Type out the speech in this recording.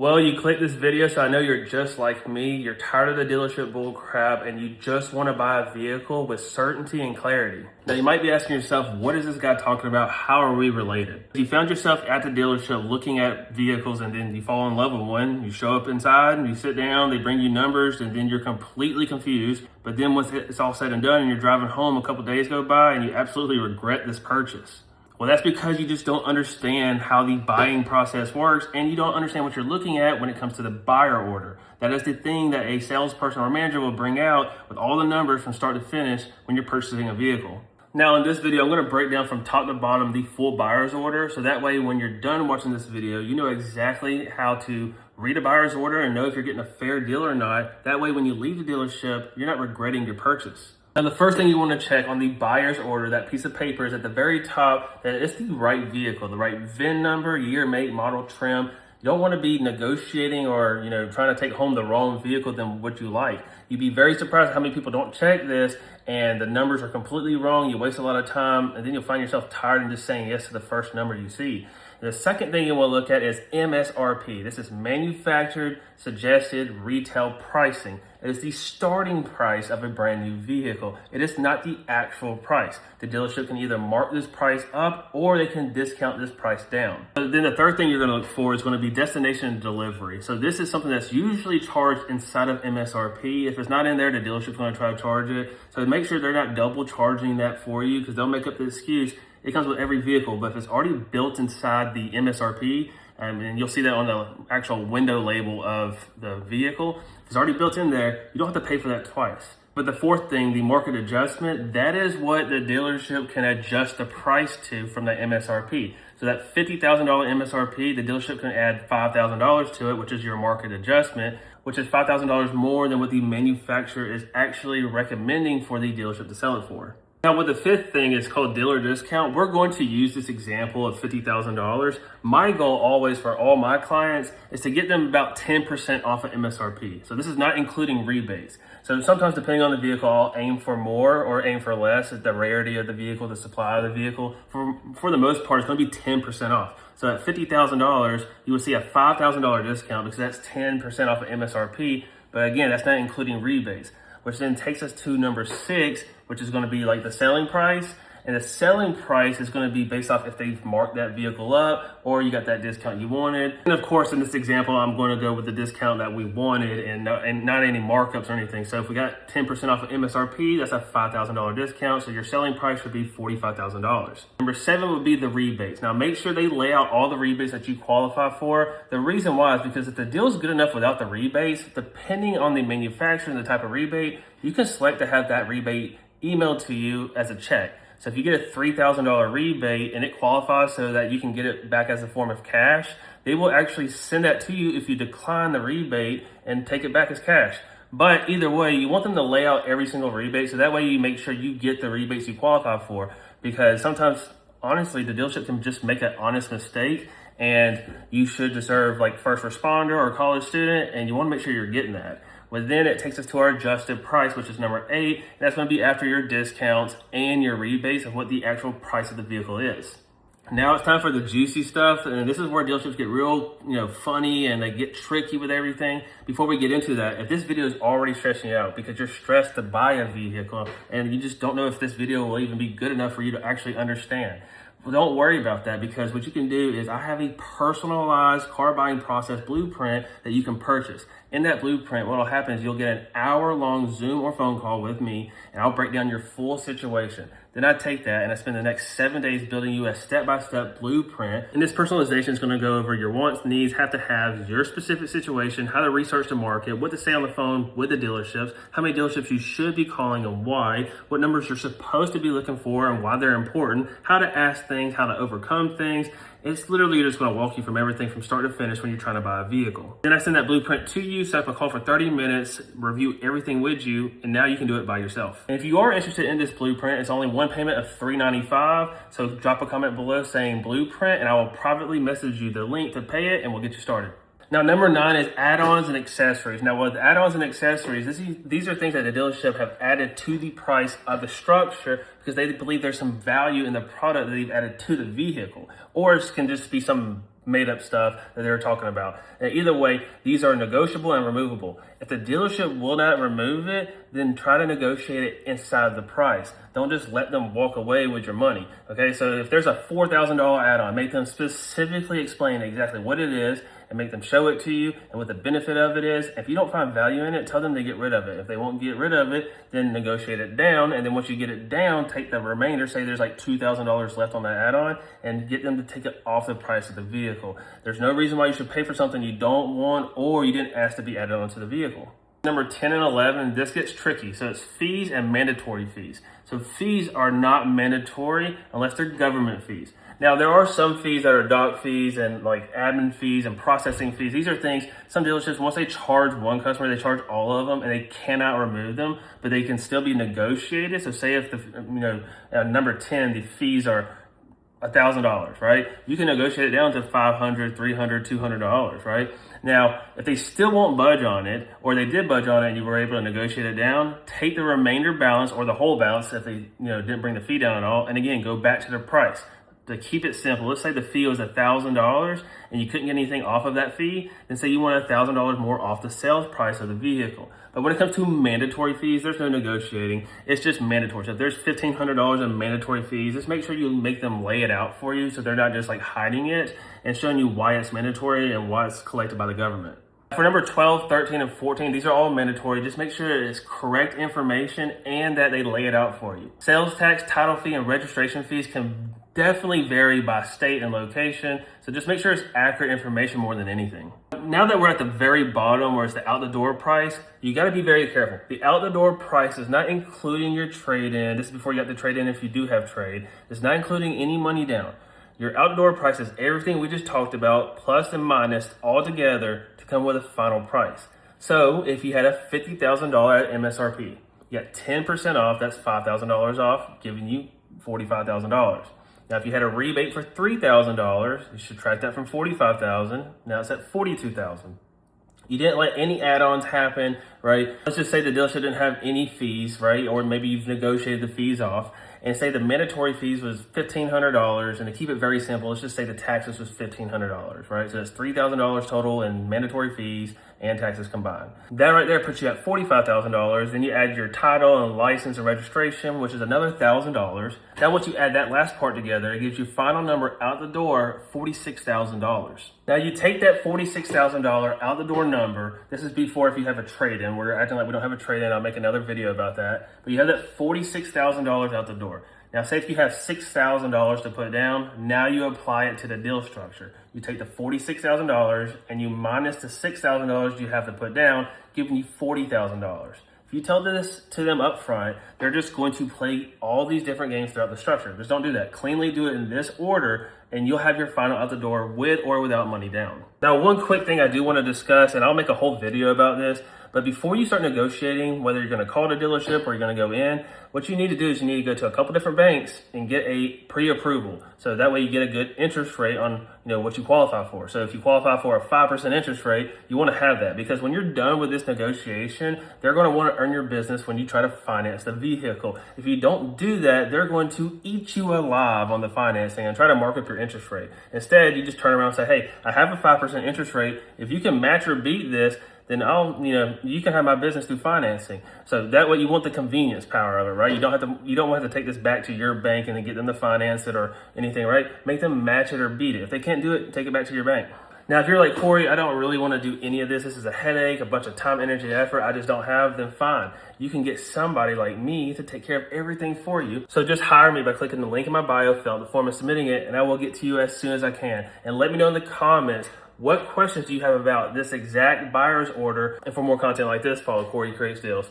Well, you clicked this video, so I know you're just like me. You're tired of the dealership bull crap and you just want to buy a vehicle with certainty and clarity. Now, you might be asking yourself, what is this guy talking about? How are we related? You found yourself at the dealership looking at vehicles and then you fall in love with one. You show up inside and you sit down, they bring you numbers, and then you're completely confused. But then once it's all said and done and you're driving home, a couple days go by and you absolutely regret this purchase. Well, that's because you just don't understand how the buying process works, and you don't understand what you're looking at when it comes to the buyer order. That is the thing that a salesperson or manager will bring out with all the numbers from start to finish when you're purchasing a vehicle. Now, in this video, I'm going to break down from top to bottom the full buyer's order. So that way, when you're done watching this video, you know exactly how to read a buyer's order and know if you're getting a fair deal or not. That way, when you leave the dealership, you're not regretting your purchase. Now, the first thing you want to check on the buyer's order, that piece of paper is at the very top, that it's the right vehicle, the right VIN number, year, make, model, trim. You don't want to be negotiating or, trying to take home the wrong vehicle than what you like. You'd be very surprised how many people don't check this and the numbers are completely wrong. You waste a lot of time and then you'll find yourself tired and just saying yes to the first number you see. The second thing you want to look at is MSRP. This is manufactured suggested retail pricing. It is the starting price of a brand new vehicle. It is not the actual price. The dealership can either mark this price up or they can discount this price down. Then the third thing you're going to look for is going to be destination delivery. So this is something that's usually charged inside of MSRP. If it's not in there, the dealership's going to try to charge it. So make sure they're not double charging that for you, because they'll make up the excuse. It comes with every vehicle, but if it's already built inside the MSRP, and you'll see that on the actual window label of the vehicle, if it's already built in there, you don't have to pay for that twice. But the fourth thing, the market adjustment, that is what the dealership can adjust the price to from the MSRP. So that $50,000 MSRP, the dealership can add $5,000 to it, which is your market adjustment, which is $5,000 more than what the manufacturer is actually recommending for the dealership to sell it for. Now, with the fifth thing is called dealer discount. We're going to use this example of $50,000. My goal always for all my clients is to get them about 10% off of MSRP. So this is not including rebates. So sometimes depending on the vehicle, I'll aim for more or aim for less. It's the rarity of the vehicle, the supply of the vehicle. For the most part, it's going to be 10% off. So at $50,000, you will see a $5,000 discount because that's 10% off of MSRP. But again, that's not including rebates, which then takes us to number 6, which is going to be like the selling price. And the selling price is going to be based off if they've marked that vehicle up or you got that discount you wanted. And of course, in this example, I'm going to go with the discount that we wanted and not any markups or anything. So if we got 10% off of MSRP, that's a $5,000 discount. So your selling price would be $45,000. Number 7 would be the rebates. Now make sure they lay out all the rebates that you qualify for. The reason why is because if the deal is good enough without the rebates, depending on the manufacturer and the type of rebate, you can select to have that rebate emailed to you as a check. So if you get a $3,000 rebate and it qualifies so that you can get it back as a form of cash, they will actually send that to you if you decline the rebate and take it back as cash. But either way, you want them to lay out every single rebate so that way you make sure you get the rebates you qualify for. Because sometimes, honestly, the dealership can just make an honest mistake and you should deserve like first responder or college student, and you want to make sure you're getting that. But then it takes us to our adjusted price, which is number 8. And that's going to be after your discounts and your rebates of what the actual price of the vehicle is. Now it's time for the juicy stuff. And this is where dealerships get real, funny and they get tricky with everything. Before we get into that, if this video is already stressing you out because you're stressed to buy a vehicle and you just don't know if this video will even be good enough for you to actually understand, well, don't worry about that, because what you can do is I have a personalized car buying process blueprint that you can purchase. In that blueprint, what will happen is you'll get an hour-long Zoom or phone call with me, and I'll break down your full situation. Then I take that and I spend the next 7 days building you a step-by-step blueprint. And this personalization is going to go over your wants, needs, have to have, your specific situation, how to research the market, what to say on the phone with the dealerships, how many dealerships you should be calling and why, what numbers you're supposed to be looking for and why they're important, how to ask things, how to overcome things. It's literally just going to walk you from everything from start to finish when you're trying to buy a vehicle. Then I send that blueprint to you, set up a call for 30 minutes, review everything with you, and now you can do it by yourself. And if you are interested in this blueprint, it's only one payment of $395. So drop a comment below saying blueprint, and I will privately message you the link to pay it, and we'll get you started. Now, number 9 is add-ons and accessories. Now, with add-ons and accessories, these are things that the dealership have added to the price of the structure because they believe there's some value in the product that they've added to the vehicle. Or it can just be some made up stuff that they're talking about. And either way, these are negotiable and removable. If the dealership will not remove it, then try to negotiate it inside the price. Don't just let them walk away with your money. Okay, so if there's a $4,000 add-on, make them specifically explain exactly what it is and make them show it to you and what the benefit of it is. If you don't find value in it, tell them to get rid of it. If they won't get rid of it, then negotiate it down. And then once you get it down, take the remainder, say there's like $2,000 left on that add-on, and get them to take it off the price of the vehicle. There's no reason why you should pay for something you don't want or you didn't ask to be added onto the vehicle. Number 10 and 11, this gets tricky. So it's fees and mandatory fees. So fees are not mandatory unless they're government fees. Now, there are some fees that are doc fees and like admin fees and processing fees. These are things, some dealerships, once they charge one customer, they charge all of them and they cannot remove them, but they can still be negotiated. So say if number 10, the fees are $1,000, right? You can negotiate it down to $500, $300, $200, right? Now, if they still won't budge on it, or they did budge on it and you were able to negotiate it down, take the remainder balance or the whole balance if they didn't bring the fee down at all, and again, go back to the price. To keep it simple, let's say the fee was $1,000 and you couldn't get anything off of that fee, then say you want $1,000 more off the sales price of the vehicle. But when it comes to mandatory fees, there's no negotiating. It's just mandatory. So if there's $1,500 in mandatory fees, just make sure you make them lay it out for you so they're not just like hiding it and showing you why it's mandatory and why it's collected by the government. For number 12, 13, and 14, these are all mandatory. Just make sure it's correct information and that they lay it out for you. Sales tax, title fee, and registration fees can definitely vary by state and location. So just make sure it's accurate information more than anything. Now that we're at the very bottom where it's the out the door price, you got to be very careful. The out the door price is not including your trade-in. This is before you got the trade-in if you do have trade. It's not including any money down. Your outdoor price is everything we just talked about, plus and minus all together to come with a final price. So if you had a $50,000 at MSRP, you got 10% off, that's $5,000 off, giving you $45,000. Now, if you had a rebate for $3,000, you should track that from $45,000. Now it's at $42,000. You didn't let any add-ons happen, right? Let's just say the dealership didn't have any fees, right? Or maybe you've negotiated the fees off, and say the mandatory fees was $1,500, and to keep it very simple, let's just say the taxes was $1,500, right? So that's $3,000 total in mandatory fees and taxes combined. That right there puts you at $45,000. Then you add your title and license and registration, which is another $1,000. Now once you add that last part together, it gives you final number out the door, $46,000. Now you take that $46,000 out the door number. This is before if you have a trade-in. We're acting like we don't have a trade-in. I'll make another video about that. But you have that $46,000 out the door. Now, say if you have $6,000 to put down, now you apply it to the deal structure. You take the $46,000 and you minus the $6,000 you have to put down, giving you $40,000. If you tell this to them up front, they're just going to play all these different games throughout the structure. Just don't do that. Cleanly do it in this order, and you'll have your final out the door with or without money down. Now, one quick thing I do want to discuss, and I'll make a whole video about this, but before you start negotiating, whether you're going to call the dealership or you're going to go in, what you need to do is you need to go to a couple different banks and get a pre-approval. So that way you get a good interest rate on what you qualify for. So if you qualify for a 5% interest rate, you want to have that, because when you're done with this negotiation, they're going to want to earn your business when you try to finance the vehicle. If you don't do that, they're going to eat you alive on the financing and try to mark up your interest rate. Instead, you just turn around and say, hey, I have a 5% interest rate. If you can match or beat this, then you can have my business through financing. So that way you want the convenience power of it, right? You don't have to take this back to your bank and then get them to finance it or anything, right? Make them match it or beat it. If they can't do it, take it back to your bank. Now, if you're like, Corey, I don't really want to do any of this. This is a headache, a bunch of time, energy, effort. I just don't have, then fine. You can get somebody like me to take care of everything for you. So just hire me by clicking the link in my bio, fill out the form and submitting it, and I will get to you as soon as I can. And let me know in the comments, what questions do you have about this exact buyer's order? And for more content like this, follow Corey Creates Deals.